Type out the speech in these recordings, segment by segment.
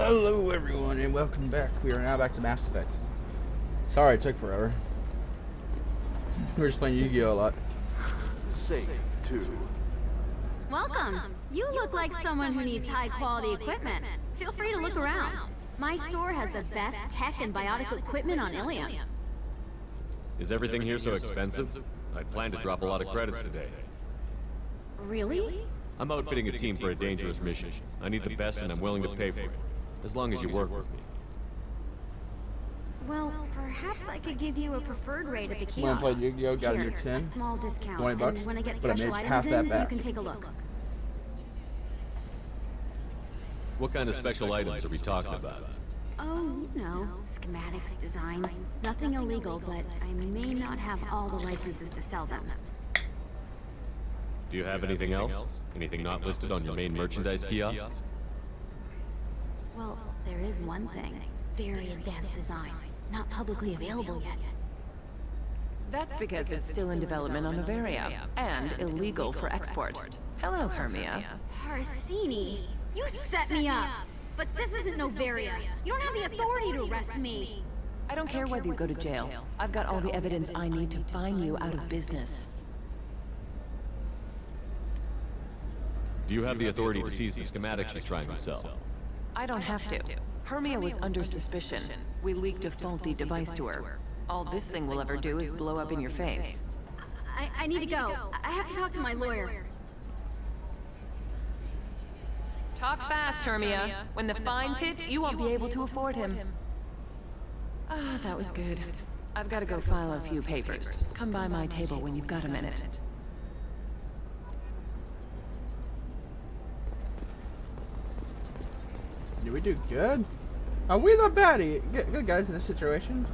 Hello everyone and welcome back. We are now back to Mass Effect. Sorry it took forever. We were just playing Yu-Gi-Oh! A lot. Safe, too. Welcome. You look like someone who needs high-quality equipment. Feel free to look around. My store has the best tech and biotic equipment on Ilium. Is everything here so expensive? I plan to drop a lot of credits today. Really? I'm outfitting a team for a dangerous mission. I need the best and I'm willing to pay for it. As long as you work with me. Well, perhaps I could give you a preferred rate at the When I kiosk. played Yu-Gi-Oh! Got a Here, new 10. a small discount. 20 bucks. And when I get But I special made half items that in, you back. can take a look. What kind of special items are we talking about? Oh, you know, schematics, designs. Nothing illegal, but I may not have all the licenses to sell them. Do you have anything else? Anything not listed on your main merchandise kiosk? Well, there is one thing. Very advanced design. Not publicly available yet. That's because it's still in development on Novaria, and illegal for export. Hello, Hermia. Parsini, you set me up! But this isn't Novaria. You don't have the authority to arrest me. I don't care whether you go to jail. I've got all the evidence I need to fine you out of business. Do you have the authority to seize the schematics you're trying to sell? I don't have to. Hermia was under suspicion. We leaked a faulty device to her. All this thing will ever do is blow up in your face. I need to go. I have to talk to my lawyer. Talk fast, Hermia. When the fines hit, you won't be able to afford him. Ah, that was good. I've got to go file a few papers. Come by my table when you've got a minute. Did we do good? Are we the baddie? Good guys in this situation.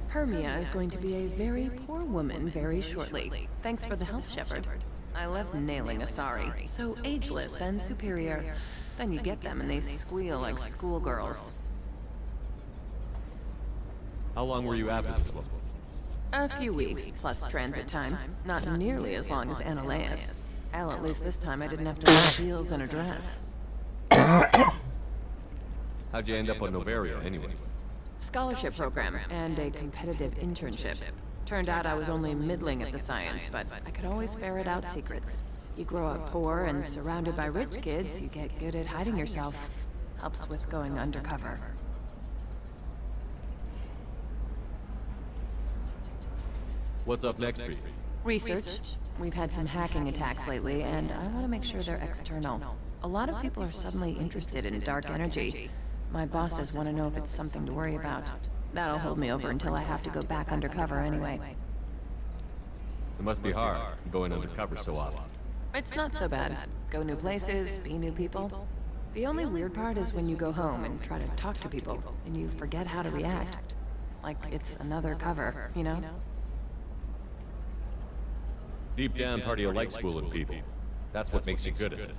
Hermia is going to be a very poor woman very shortly. Thanks for the help, Shepard. I love nailing Asari. So ageless and superior. Then you get them and they squeal like schoolgirls. How long were you after this one? A few weeks, plus transit time. Not nearly as long as Annaleus. Hell, at least this time I didn't have to wear heels and a dress. How'd you end up on Novaria, anyway? Scholarship program and a competitive internship. Turned out I was only middling at the science, but I could always ferret out secrets. You grow up poor and surrounded by rich kids, you get good at hiding yourself. Helps with going undercover. What's up next for you? Research. We've had some hacking attacks lately, and I want to make sure they're external. A lot of people are suddenly interested in dark energy. My bosses want to know if it's something to worry about. That'll hold me over until I have to go back undercover anyway. It must be hard, going undercover so often. It's not so bad. Go new places, be new people. The only weird part is when you go home and try to talk to people, and you forget how to react. Like it's another cover, you know? Deep down, part of you likes fooling people. That's what makes you good at it.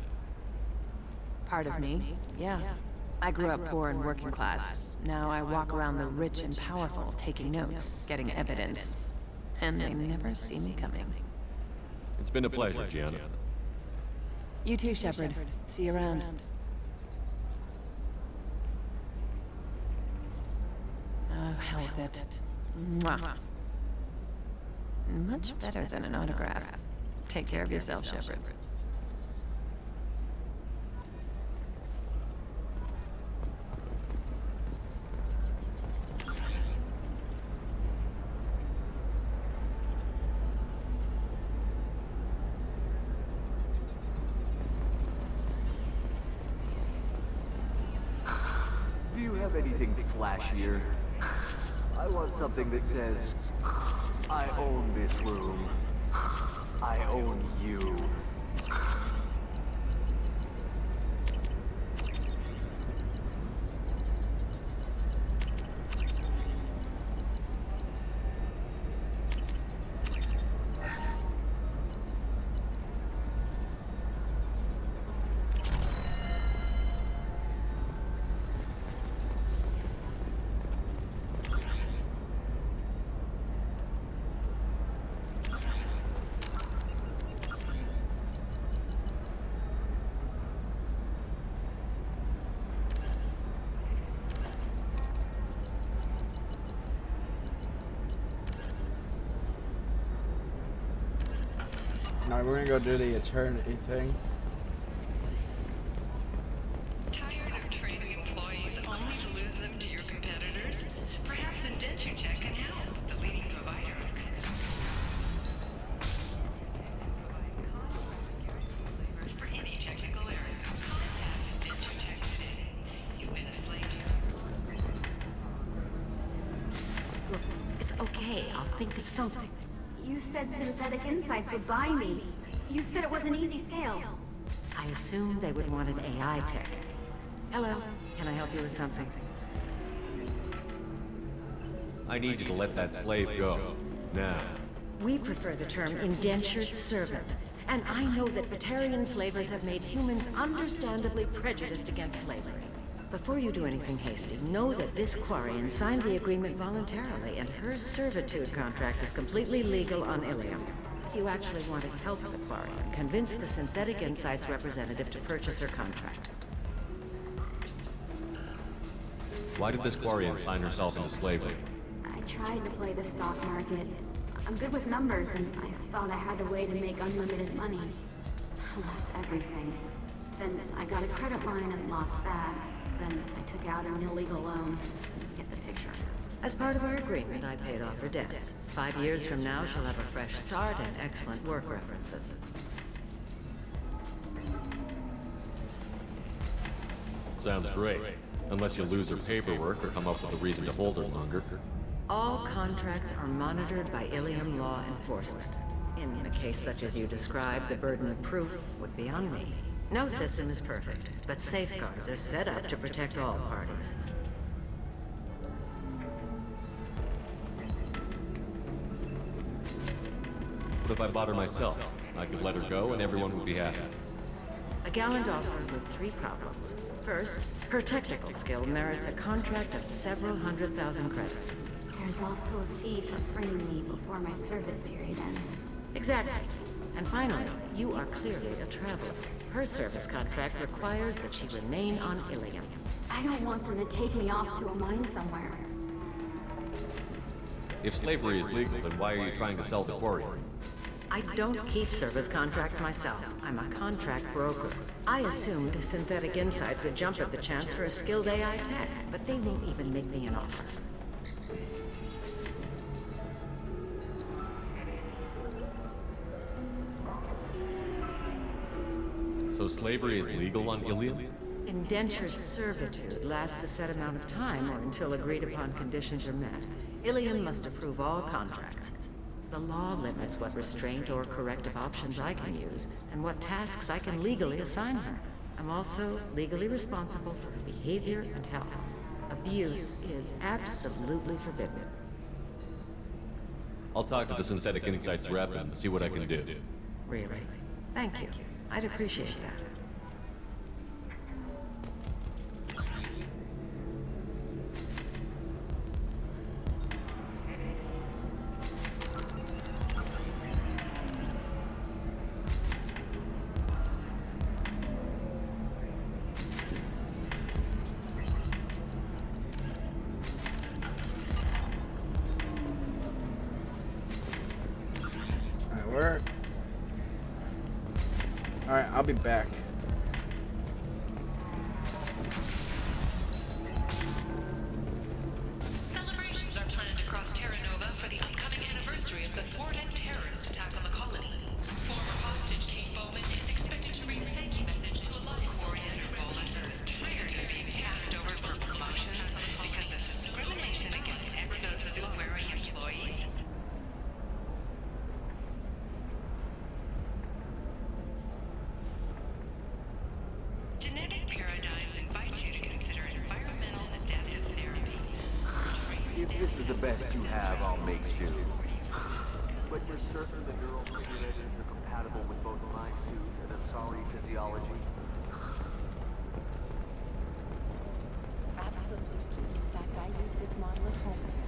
Part of me, yeah. I grew up poor and working class. Now I walk around the rich and powerful, taking notes, getting evidence. And they never see me coming. It's been a pleasure, Gianna. You too, Shepard. See you around. Oh, hell with it. Mwah. Much better than an autograph. Take care of yourself, Shepard. Do you have anything flashier? I want something that says, I own this room. I own you. No, we're gonna go do the eternity thing. Tired of training employees only to lose them to your competitors? Perhaps Indenture Tech can help, the leading provider of for any technical area. Contact Indenture Tech today. You've been a slave here. Look, it's okay. I'll think of something. You said Synthetic Insights would buy me. You said it was an easy sale. I assumed they would want an AI tech. Hello, can I help you with something? I need you to let that slave go. Now. We prefer the term indentured servant. And I know that Batarian slavers have made humans understandably prejudiced against slavery. Before you do anything hasty, know that this Quarian signed the agreement voluntarily, and her servitude contract is completely legal on Ilium. If you actually want to help the Quarian, convince the Synthetic Insights representative to purchase her contract. Why did this Quarian sign herself into slavery? I tried to play the stock market. I'm good with numbers, and I thought I had a way to make unlimited money. I lost everything. Then I got a credit line and lost that. Then I took out an illegal loan. Get the picture. As part of our agreement, I paid off her debts. 5 years from now, she'll have a fresh start and excellent work references. Sounds great. Unless you lose her paperwork or come up with a reason to hold her longer. All contracts are monitored by Ilium law enforcement. In a case such as you described, the burden of proof would be on me. No system is perfect, but safeguards are set up to protect all parties. What if I bought her myself? I could let her go and everyone would be happy. A gallant offer with 3 problems. First, her technical skill merits a contract of several 100,000 credits. There's also a fee for freeing me before my service period ends. Exactly. And finally, you are clearly a traveler. Her service contract requires that she remain on Ilium. I don't want them to take me off to a mine somewhere. If slavery is legal, then why are you trying to sell the Quarian? I don't keep service contracts myself. I'm a contract broker. I assumed Synthetic Insights would jump at the chance for a skilled AI tech, but they won't even make me an offer. So slavery is legal on Ilium? Indentured servitude lasts a set amount of time or until agreed upon conditions are met. Ilium must approve all contracts. The law limits what restraint or corrective options I can use and what tasks I can legally assign her. I'm also legally responsible for her behavior and health. Abuse is absolutely forbidden. I'll talk to the Synthetic Insights rep and see what I can do. Really? Thank you. I'd appreciate that. Alright, I'll be back. Celebrations are planned across Terra Nova for the upcoming anniversary of the thwarted terrorist attack on the colony. Former hostage Kate Bowman is expected to read a thank you message to Alliance-oriented coalescers tired of being passed over for promotions because of discrimination against exosuit-wearing employees. Genetic paradigms invite you to consider environmental adaptive therapy. If this is the best you have, I'll make do. But you're certain the neural simulators are compatible with both my suit and Asari physiology? Absolutely. In fact, I use this model at home, sir.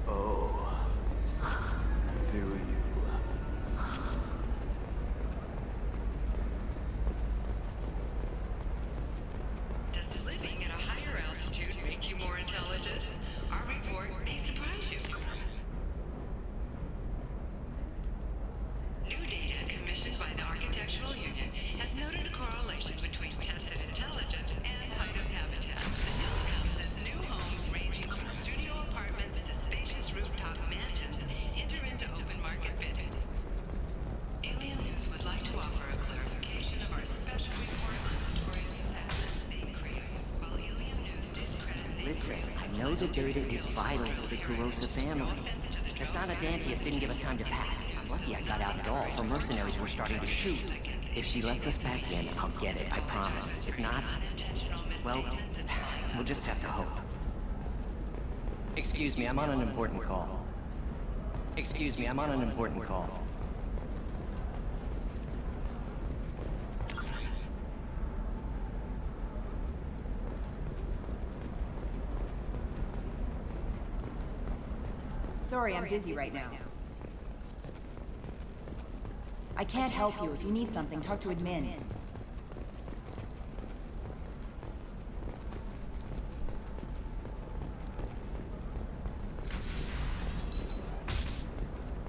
Oh. Do you? Does living at a higher altitude make you more intelligent? Our report may surprise you. New data Listen, I know the data is vital to the Kurosa family. Asana Dantius didn't give us time to pack. I'm lucky I got out at all. Her mercenaries were starting to shoot. If she lets us back in, I'll get it, I promise. If not, well, we'll just have to hope. Excuse me, I'm on an important call. Excuse me, I'm on an important call. Sorry, I'm busy right now. I can't help you. If you need something, talk to admin.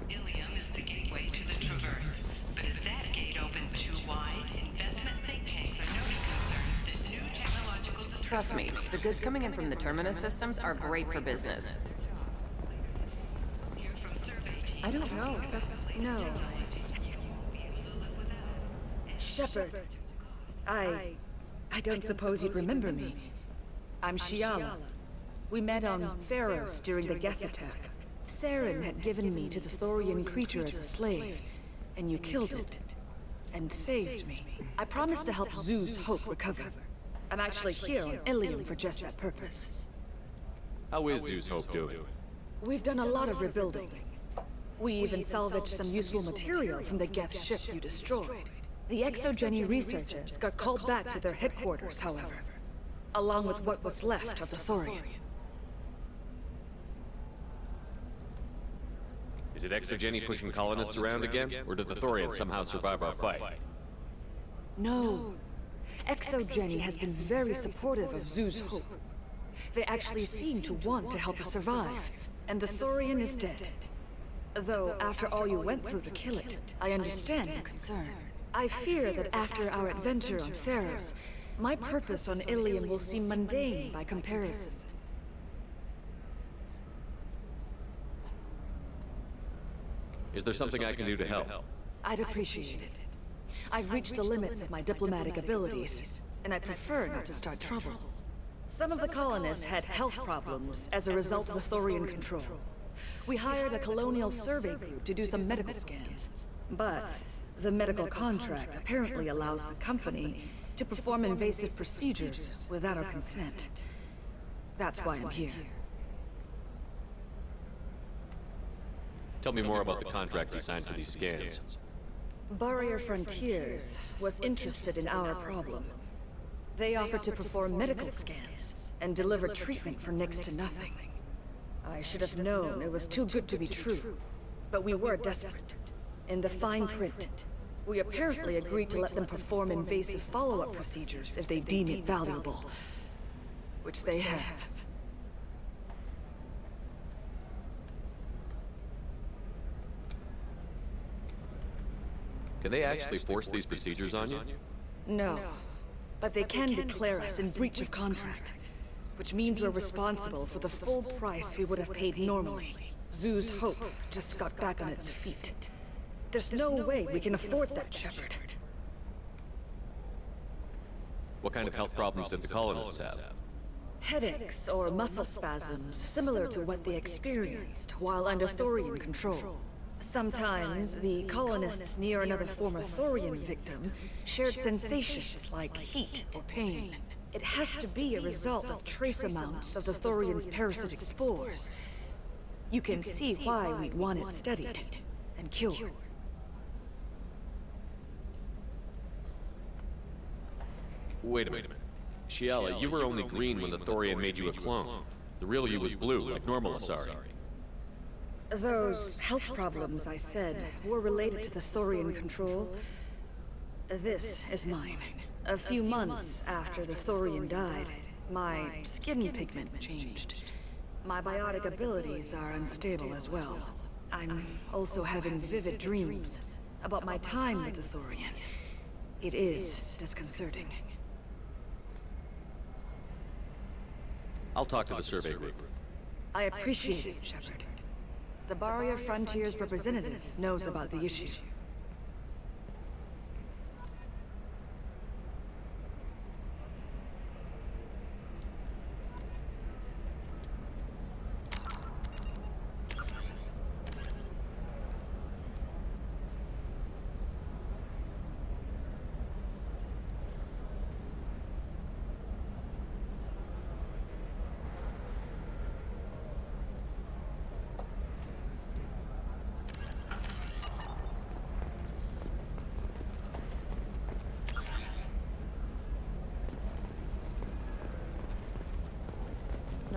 Ilium is the gateway to the Traverse. But is that gate open too wide? Investment think tanks are noting concerns that new technological discoveries... Trust me, the goods coming in from the Terminus systems are great for business. I don't know, no. Shepard. I don't suppose you'd remember me. I'm Shiala. We met on Pharos during the Geth attack. Saren had given me to the Thorian creature as a slave, and you killed it. And saved me. I promised to help Zoo's Hope recover. I'm actually here on Ilium for just that purpose. How is Zeus Hope doing? We've done a lot of rebuilding. We even salvaged some useful material from the Geth ship you destroyed. The Exogeny researchers got called back to their headquarters, however, along with what was left of the Thorian. Is it Exogeny pushing colonists around again, or did the Thorians somehow survive our fight? No. Exogeny has been very supportive of Zoo's Hope. They actually seem to want to help us survive, and the Thorian is dead. Though, after all you went through to kill it, I understand your concern. I fear that after our adventure on Pharos, my purpose on Ilium will seem mundane by comparison. Is there something I can do to help? I'd appreciate it. I've reached the limits of my diplomatic abilities, and I prefer not to start trouble. Some of the colonists had health problems as a result of the Thorian control. We hired a colonial survey group to do some medical scans. But the medical contract apparently allows the company to perform invasive procedures without our consent. That's why I'm here. Tell me more about the contract you signed for these scans. Barrier Frontiers was interested in our problem. They offered to perform medical scans and deliver treatment for next to nothing. I should have known it was too good to be true, but we were desperate. In the fine print, we apparently agreed to let them perform invasive follow-up procedures if they deem it valuable, which they have. Can they actually force these procedures on you? No, but they can declare us in breach of contract, which means we're responsible for the full price we would have paid normally. Zoo's Hope just got back on its feet. There's no way we can afford that, Shepard. What kind of health problems did the colonists have? Headaches or muscle spasms similar to what they experienced while under Thorian control. Sometimes the colonists near another former Thorian victim shared sensations like heat or pain. It has to be a result of trace amounts of the Thorian's parasitic spores. You can see why we'd want it studied and cured. Wait a minute. Shiala, you were only green when the Thorian made you a clone. The real you was blue, like normal Asari. Those health problems I said were related to the Thorian control. This is mine. A few months after the Thorian died, my skin pigment changed. My biotic abilities are unstable as well. I'm also having vivid dreams about my time with the Thorian. It is disconcerting. I'll talk to the survey group. I appreciate it, Shepard. The Barrier Frontiers representative knows about the issue.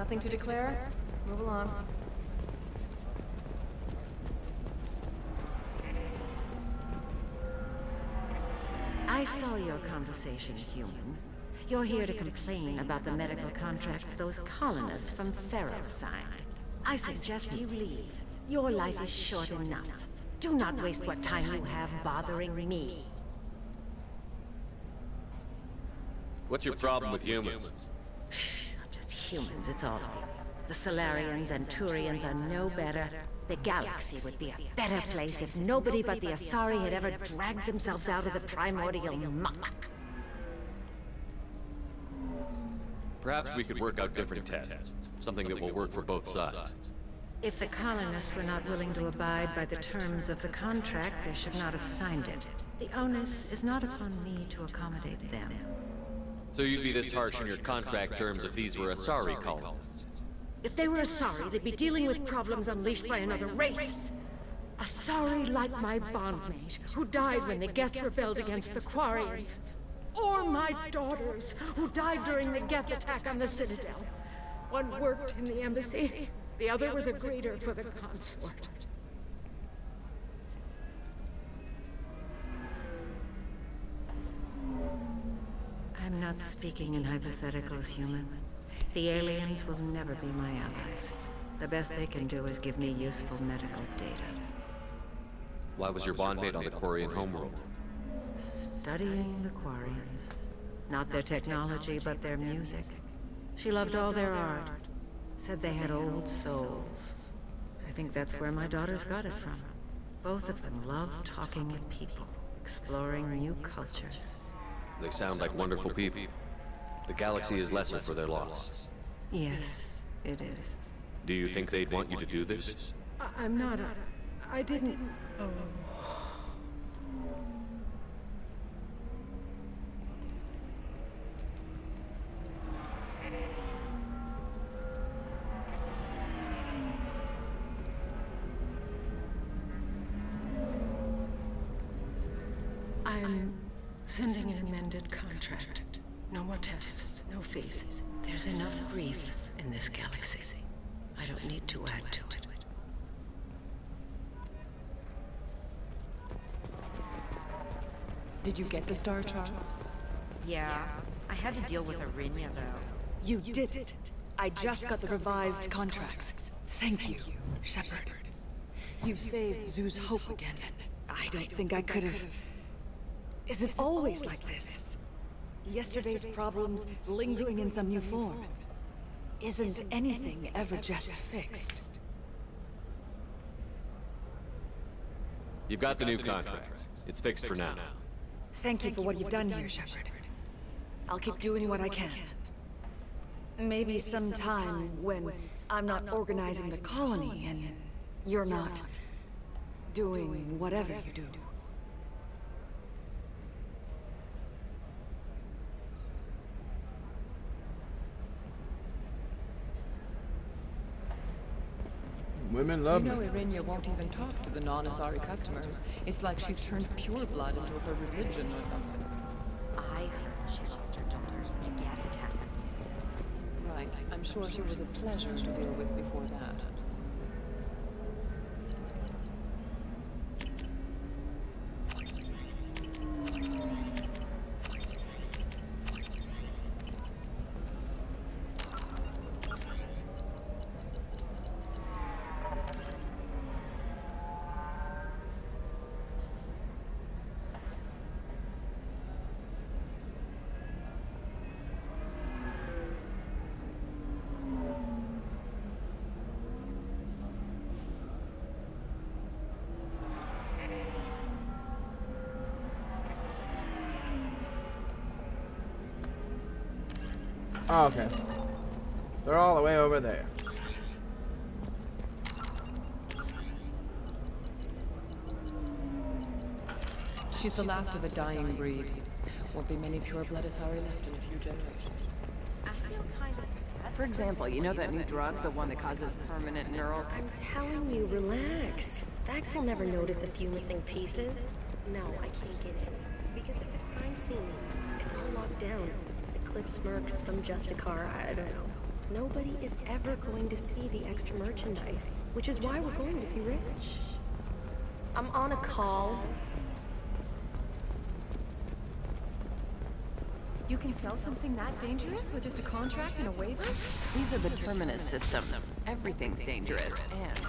Nothing to declare? Move along. I saw your conversation, human. You're here to complain about the medical contracts those colonists from Pharaoh signed. I suggest you leave. Your life is short enough. Do not waste what time you have bothering me. What's your problem with humans? Not just humans, it's all of you. The Solarians and Turians are no better. The galaxy would be a better place if nobody but the Asari had ever dragged themselves out of the primordial muck. Perhaps we could work out different tests. Something that will work for both sides. If the colonists were not willing to abide by the terms of the contract, they should not have signed it. The onus is not upon me to accommodate them. So you'd be this harsh in your contract terms if these were Asari colonists? If they were Asari, they'd be dealing with problems unleashed by another race. Asari like my bondmate, who died when the Geth rebelled against the Quarians. Or my daughters, who died during the Geth attack on the Citadel. One worked in the embassy, the other was a greeter for the consort. I'm not speaking in hypotheticals, human. The aliens will never be my allies. The best they can do is give me useful medical data. Why was your bondmate on the Quarian homeworld? Studying the Quarians. Not their technology, but their music. She loved all their art. Said they had old souls. I think that's where my daughters got it from. Both of them love talking with people, exploring new cultures. They sound like wonderful people. The galaxy is lesser for their loss. Yes, it is. Do you think they'd want you to do this? I'm not. I didn't. Oh. I'm sending an amended contract. No more tests, no fees. There's enough grief in this galaxy. I don't need to add to it. Did you get the star charts? Yeah, I had to deal with Arinya, though. You did it. I just got the revised contracts. Thank you, Shepard. You've saved Zoo's hope again. I don't think I could have... Is it always like this? Yesterday's problems lingering in some new form. Isn't anything ever just fixed? You've got the new contract. It's fixed for now. Thank you for what you've done here, Shepard. I'll keep doing what I can. Maybe sometime when I'm not organizing the colony and you're not doing whatever you do. Women love You know me. Irinya won't even talk to the non-Asari customers. It's like she's turned pure blood into her religion or something. I heard she lost her daughters when the Geth attacked the city. Right. I'm sure she was a pleasure to deal with before that. Oh, okay. They're all the way over there. She's the last of a dying breed. Won't be many pure-blood Asari left in a few generations. I feel kind of sad. For example, you know that new drug, the one that causes permanent neural... I'm telling you, relax. Vax will never notice a few missing pieces. No, I can't get in. Because it's a crime scene. It's all locked down. Eclipse mercs, some Justicar, I don't know. Nobody is ever going to see the extra merchandise, which is why we're going to be rich. I'm on a call. You can sell something that dangerous with just a contract and a waiver? These are the terminus systems. Everything's dangerous, and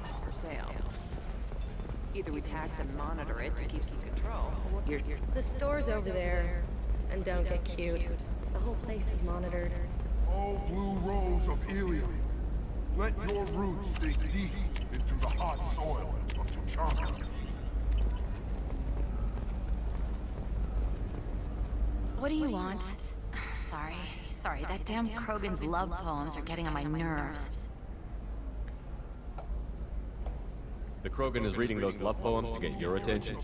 it's for sale. Either we tax and monitor it to keep some control, or The store's over there. And don't get cute. The whole place is monitored. Oh, blue rose of helium. Let your roots dig deep into the hot soil of Tuchanka. What do you want? Sorry, that damn Krogan's love poems are getting on my nerves. The Krogan is reading those love poems to get your attention.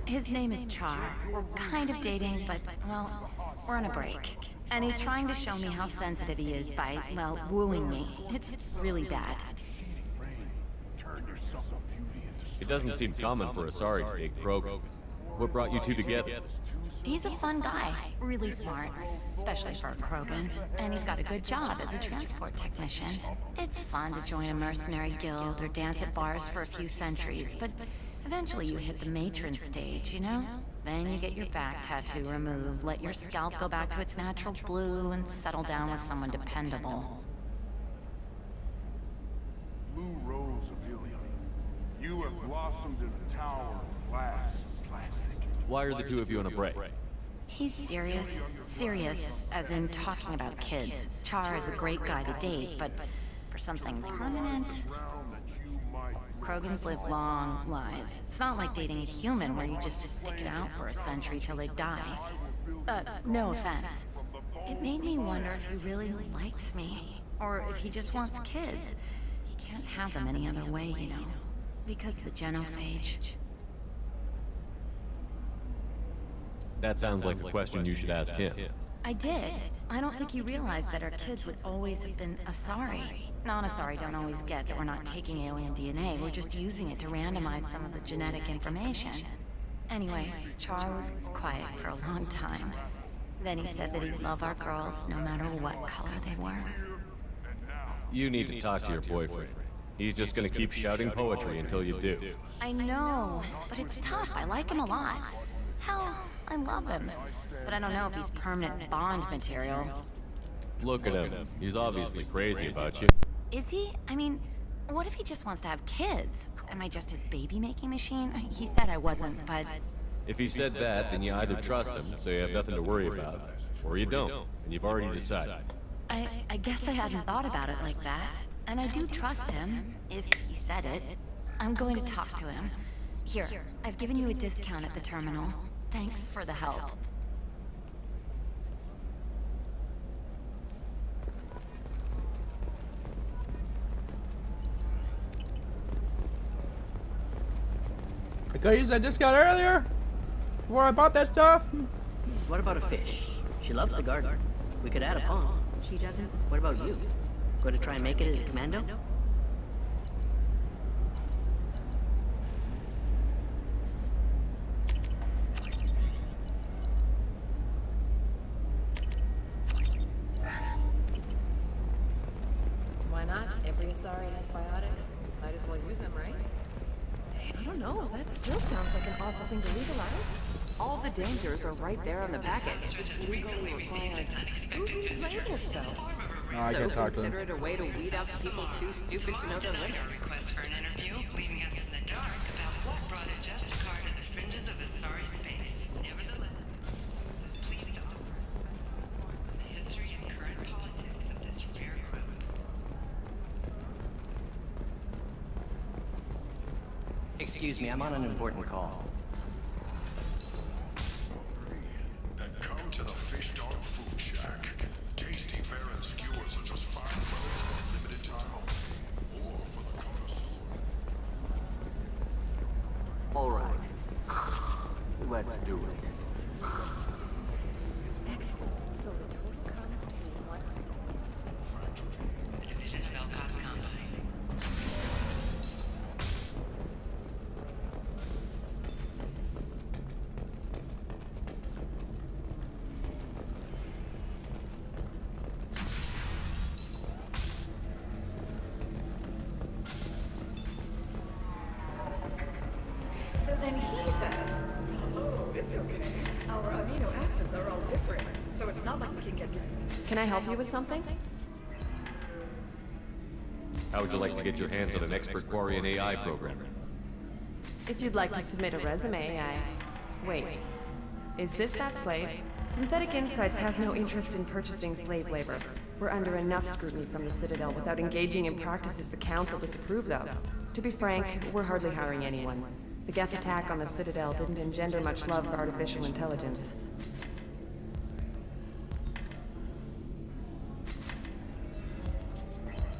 His name is Char. We're kind of dating, but, well, we're on a break. And he's trying to show me how sensitive he is by, well, wooing me. It's really bad. It doesn't seem common for Asari to date Krogan. What brought you two together? He's a fun guy, really smart, especially for a Krogan. And he's got a good job as a transport technician. It's fun to join a mercenary guild or dance at bars for a few centuries, but eventually you hit the matron stage, you know? Then you get your back tattoo removed, let your scalp go back to its natural blue, and settle down with someone dependable. Blue rose of helium. You have blossomed in a tower of glass and plastic. Why are the two of you on a break? He's serious, as in talking about kids. Char is a great guy to date, but for something permanent... Krogans live long lives. It's not like dating a human where you just stick it out for a century till they die. No offense. It made me wonder if he really likes me, or if he just wants kids. He can't have them any other way, you know, because of the genophage. That sounds like a question you should ask him. I did. I don't think you realized that our kids would always have been Asari. Non-Asari don't always get that we're not taking alien DNA, we're just using it to randomize some of the genetic information. Anyway, Char was quiet for a long time. Then he said that he'd love our girls no matter what color they were. You need to talk to your boyfriend. He's just gonna keep shouting poetry until you do. I know, but it's tough. I like him a lot. Hell, I love him. But I don't know if he's permanent Bond material. Look at him. He's obviously crazy about you. Is he? I mean, what if he just wants to have kids? Am I just his baby-making machine? He said I wasn't, but... If he said that, then you either trust him, so you have nothing to worry about, or you don't, and you've already decided. I guess I hadn't thought about it like that. And I do trust him, if he said it. I'm going to talk to him. Here, I've given you a discount at the terminal. Thanks for the help. I could use that discount earlier before I bought that stuff. What about a fish? She loves the garden. We could add a pond. she doesn't... What about you? Going to try and make it as a commando? Why not? Every Asari has biotics. Might as well use them, right? I don't know. That still sounds like an awful thing to legalize. All the dangers are right there on the package. It's legally required. Who reads labels, though? No, I can talk to consider him. it a way to weed out people too stupid to know their limits. Request for an interview, leaving us in the dark about what brought a Justicar to the fringes of the sorry space. Nevertheless, please offer the history and current politics of this rare group. Excuse me, I'm on an important call. Then come to the Fish Dog Food Shack. Tasty fare and skewers are just $5 for a limited time only. Or for the connoisseur. All right. Let's do it. Excellent. So the total comes to what? Division of El Paz Combine. Our amino acids are all different, so it's not like we can get... Can I help you with something? How would you like to get your hands on an expert Quarian AI programmer? If you'd like to submit a resume, Wait. Is this that slave? Synthetic Insights has no interest in purchasing slave labor. We're under enough scrutiny from the Citadel without engaging in practices the Council disapproves of. To be frank, we're hardly hiring anyone. The Geth attack on the Citadel didn't engender much love for artificial intelligence.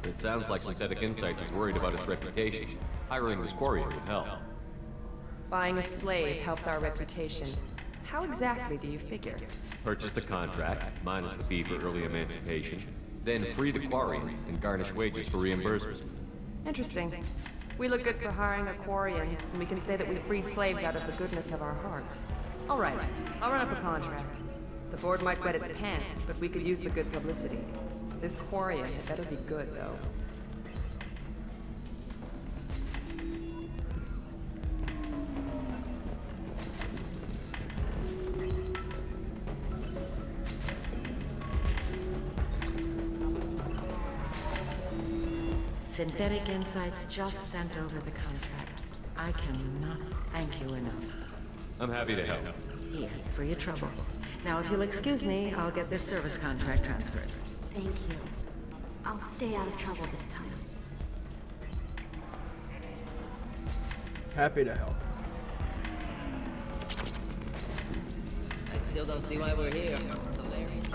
It sounds like Synthetic Insights is worried about its reputation. Hiring this Quarian would help. Buying a slave helps our reputation. How exactly do you figure? Purchase the contract, minus the fee for early emancipation, then free the Quarian and garnish wages for reimbursement. Interesting. We look good for hiring a Quarian, and we can say that we freed slaves out of the goodness of our hearts. All right, I'll run up a contract. The board might wet its pants, but we could use the good publicity. This Quarian had better be good, though. Synthetic Insights just sent over the contract. I cannot thank you enough. I'm happy to help. Here, for your trouble. Now, if you'll excuse me, I'll get this service contract transferred. Thank you. I'll stay out of trouble this time. Happy to help. I still don't see why we're here. It's hilarious.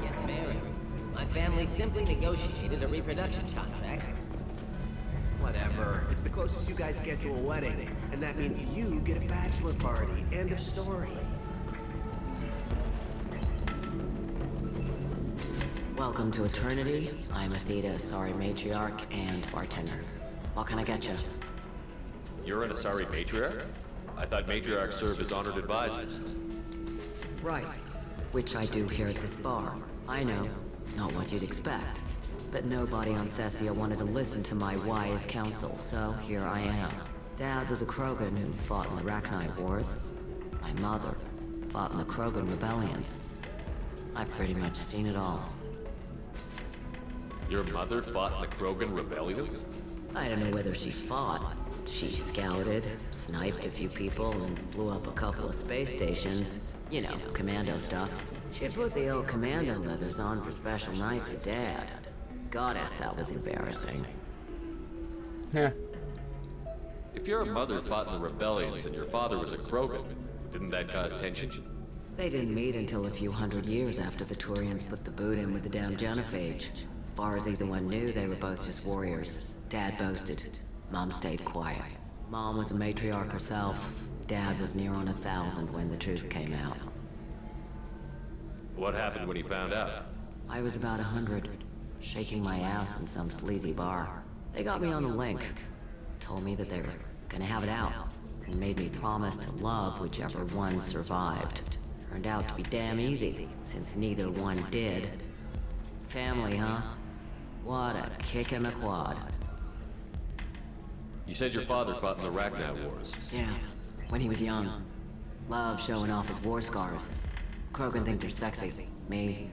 Get married. My family simply negotiated a reproduction contract. Whatever. It's the closest you guys get to a wedding. And that means you get a bachelor party. End of story. Welcome to Eternity. I'm Athena, Asari matriarch and bartender. What can I get you? You're an Asari matriarch? I thought matriarchs serve as honored advisors. Right. Which I do here at this bar. I know. Not what you'd expect. But nobody on Thessia wanted to listen to my wise counsel, so here I am. Dad was a Krogan who fought in the Rachni Wars. My mother fought in the Krogan rebellions. I've pretty much seen it all. Your mother fought in the Krogan rebellions? I don't know whether she fought. She scouted, sniped a few people, and blew up a couple of space stations. You know, commando stuff. She had put the old commando leathers on for special nights with Dad. Goddess, that was embarrassing. Yeah. If your mother fought in the rebellions and your father was a Krogan, didn't that cause tension? They didn't meet until a few hundred years after the Turians put the boot in with the damn Genophage. As far as either one knew, they were both just warriors. Dad boasted. Mom stayed quiet. Mom was a matriarch herself. Dad was near on 1,000 when the truth came out. What happened when he found out? I was about 100, shaking my ass in some sleazy bar. They got me on the link. Told me that they were gonna have it out, and made me promise to love whichever one survived. Turned out to be damn easy, since neither one did. Family, huh? What a kick in the quad. You said your father fought in the Rachni Wars. Yeah, when he was young. Loved showing off his war scars. Krogan think they're sexy. Me,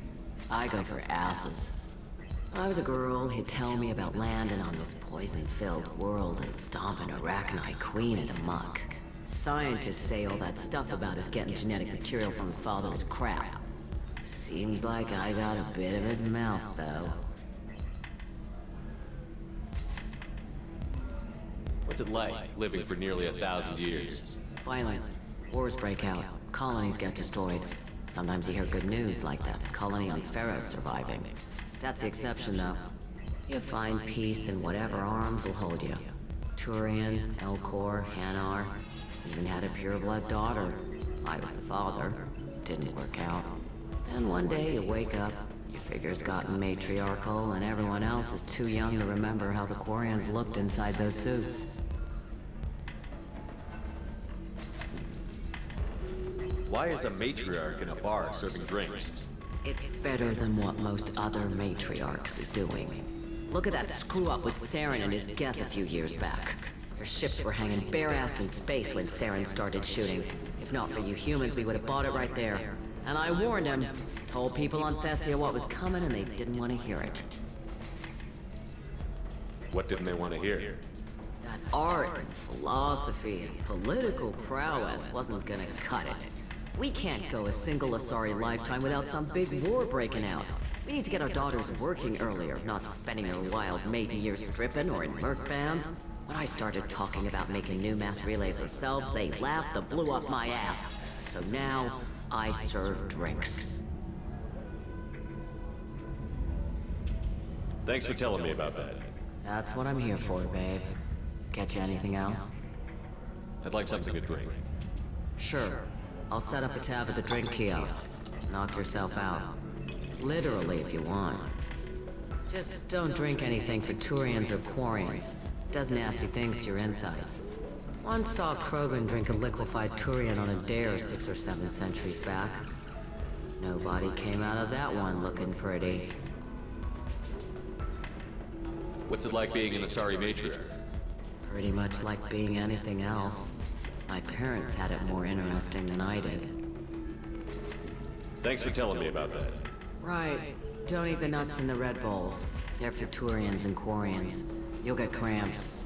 I go for asses. When I was a girl, he'd tell me about landing on this poison-filled world and stomping a Rachni queen into muck. Scientists say all that stuff about us getting genetic material from the father is crap. Seems like I got a bit of his mouth, though. What's it like, living for nearly 1,000 years? Violent. Wars break out. Colonies get destroyed. Sometimes you hear good news, like that colony on Pharaoh surviving. That's the exception, though. You find peace in whatever arms will hold you. Turian, Elcor, Hanar. Even had a pureblood daughter. I was the father. Didn't work out. And one day you wake up, your figure's gotten matriarchal, and everyone else is too young to remember how the Quarians looked inside those suits. Why is a matriarch in a bar serving drinks? It's better than what most other matriarchs are doing. Look at that screw-up with Saren and his Geth a few years back. Their ships were hanging bare-assed in space when Saren started shooting. If not for you humans, we would have bought it right there. And I warned him. Told people on Thessia what was coming and they didn't want to hear it. What didn't they want to hear? That art and philosophy and political prowess wasn't gonna cut it. We can't go a single Asari lifetime without some big war breaking out. We need to get our daughters working earlier, not spending their wild maiden years stripping or in merc bands. When I started talking about making new mass relays ourselves, they laughed the blue off my ass. So now, I serve drinks. Thanks for telling me about that. That's what I'm here for, babe. Get you anything else? I'd like something to drink. Sure. I'll set up a tab at the drink kiosk. Knock yourself out. Literally, if you want. Just don't drink anything for Turians or Quarians. Does nasty things to your insides. Once saw Krogan drink a liquefied Turian on a dare 6 or 7 centuries back. Nobody came out of that one looking pretty. What's it like being an Asari matriarch? Pretty much like being anything else. My parents had it more interesting than I did. Thanks for telling me about that. Right. Don't eat the nuts in the Red Bowls. They're for Turians and Quarians. You'll get cramps.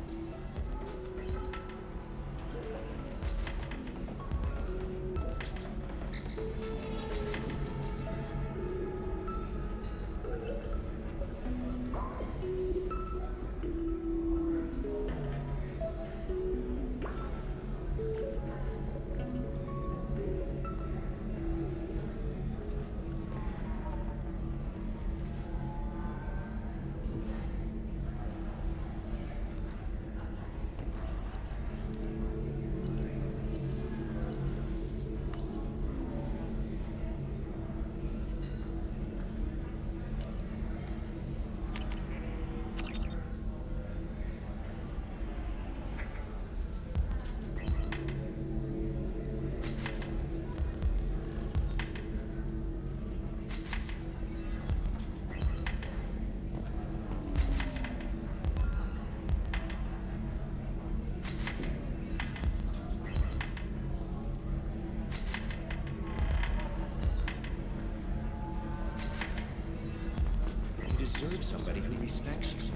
deserve somebody who respects you.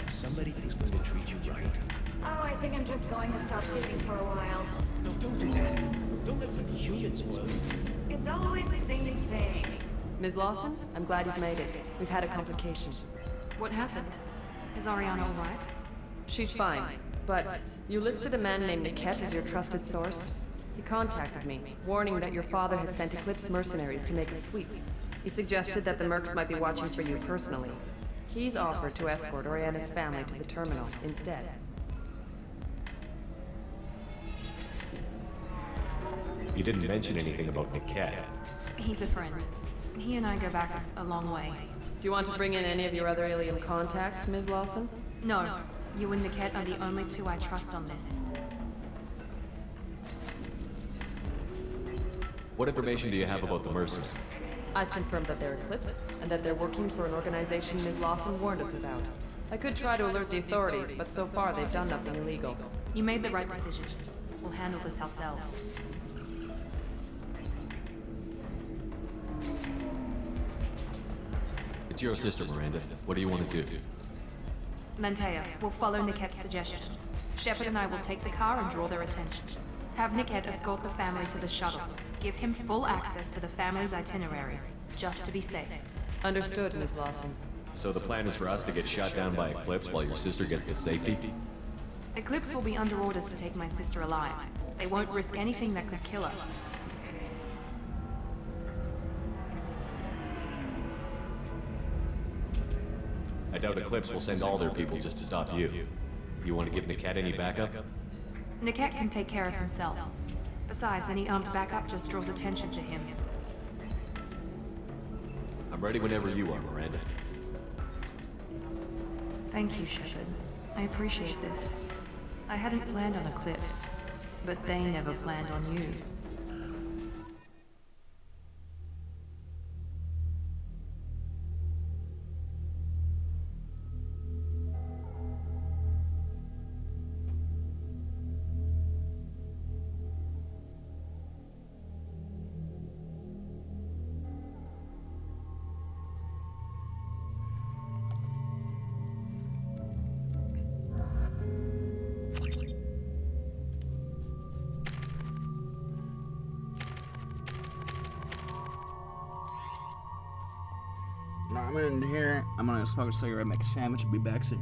Somebody who's going to treat you right. Oh, I think I'm just going to stop digging for a while. No, don't do that. Don't let some humans spoil you. It's always the same thing. Ms. Lawson, I'm glad you've made it. We've had a complication. What happened? Is Ariana all right? She's fine, but you listed a man named Niket as your trusted source. He contacted me, warning that your father has sent Eclipse mercenaries to make a sweep. He suggested that the mercs might be watching for you personally. He's offered to escort Oriana's family to the terminal instead. You didn't mention anything about Niket. He's a friend. He and I go back a long way. Do you want to bring in any of your other alien contacts, Ms. Lawson? No. You and Niket are the only two I trust on this. What information do you have about the mercenaries? I've confirmed that they're Eclipse, and that they're working for an organization Ms. Lawson warned us about. I could try to alert the authorities, but so far they've done nothing illegal. You made the right decision. We'll handle this ourselves. It's your sister, Miranda. What do you want to do? Lantea, we'll follow Niket's suggestion. Shepard and I will take the car and draw their attention. Have Niket escort the family to the shuttle. Give him full access to the family's itinerary, just to be safe. Understood, Ms. Lawson. So the plan is for us to get shot down by Eclipse while your sister gets to safety? Eclipse will be under orders to take my sister alive. They won't risk anything that could kill us. I doubt Eclipse will send all their people just to stop you. You want to give Niket any backup? Niket can take care of himself. Besides, any armed backup just draws attention to him. I'm ready whenever you are, Miranda. Thank you, Shepard. I appreciate this. I hadn't planned on Eclipse, but they never planned on you. No, I'm gonna end here. I'm gonna smoke a cigarette, make a sandwich, and be back soon.